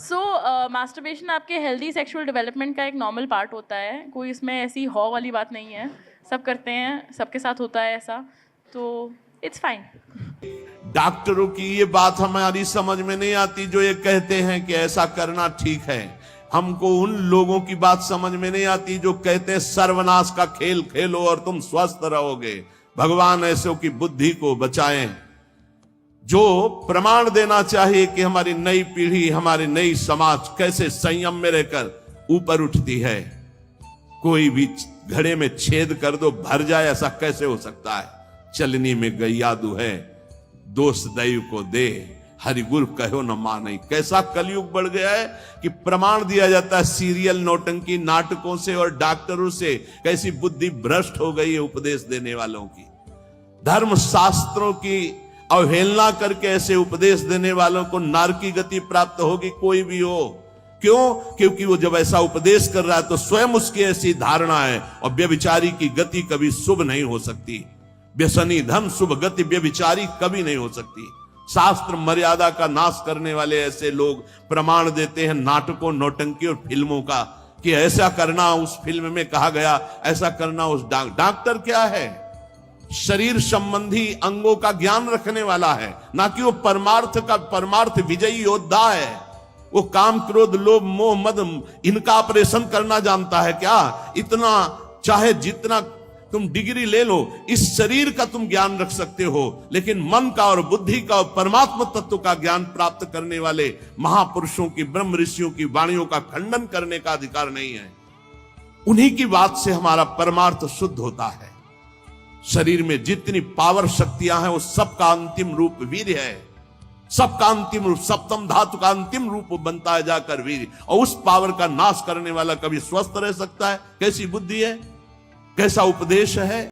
Masturbation आपके healthy sexual development का एक नॉर्मल पार्ट होता है, कोई इसमें ऐसी हॉ वाली बात नहीं है, सब करते हैं, सबके साथ होता है ऐसा, तो इट्स फाइन। डॉक्टरों की ये बात हमारी समझ में नहीं आती जो ये कहते हैं कि ऐसा करना ठीक है। हमको उन लोगों की बात समझ में नहीं आती जो कहते हैं सर्वनाश का खेल खेलो और तुम स्वस्थ रहोगे। भगवान ऐसों की बुद्धि को बचाएं जो प्रमाण देना चाहिए कि हमारी नई पीढ़ी, हमारी नई समाज कैसे संयम में रहकर ऊपर उठती है। कोई भी घड़े में छेद कर दो भर जाए, ऐसा कैसे हो सकता है? चलनी में गैयादू है, दोष दैव को दे, हरिगुरु कहो न माने। कैसा कलयुग बढ़ गया है कि प्रमाण दिया जाता है सीरियल नौटंकी नाटकों से और डॉक्टरों से। कैसी बुद्धि भ्रष्ट हो गई है उपदेश देने वालों की। धर्म शास्त्रों की अवहेलना करके ऐसे उपदेश देने वालों को नरकी गति प्राप्त होगी, कोई भी हो। क्यों? क्योंकि वो जब ऐसा उपदेश कर रहा है तो स्वयं उसकी ऐसी धारणा है। और व्यभिचारी की गति कभी शुभ नहीं हो सकती। व्यसनी धन शुभ गति व्यभिचारी कभी नहीं हो सकती। शास्त्र मर्यादा का नाश करने वाले ऐसे लोग प्रमाण देते हैं नाटकों, नौटंकी और फिल्मों का कि ऐसा करना उस फिल्म में कहा गया, ऐसा करना उस डॉक्टर क्या है? शरीर संबंधी अंगों का ज्ञान रखने वाला है, ना कि वो परमार्थ विजयी योद्धा है। वो काम, क्रोध, लोभ, मोह, मद इनका ऑपरेशन करना जानता है क्या? इतना चाहे जितना तुम डिग्री ले लो, इस शरीर का तुम ज्ञान रख सकते हो, लेकिन मन का और बुद्धि का और परमात्मा तत्व का ज्ञान प्राप्त करने वाले महापुरुषों की, ब्रह्म ऋषियों की वाणियों का खंडन करने का अधिकार नहीं है। उन्हीं की बात से हमारा परमार्थ शुद्ध होता है। शरीर में जितनी पावर शक्तियां हैं वो सबका अंतिम रूप वीर्य है। सबका अंतिम रूप, सप्तम धातु का अंतिम रूप बनता है जाकर वीर्य। और उस पावर का नाश करने वाला कभी स्वस्थ रह सकता है? कैसी बुद्धि है, कैसा उपदेश है?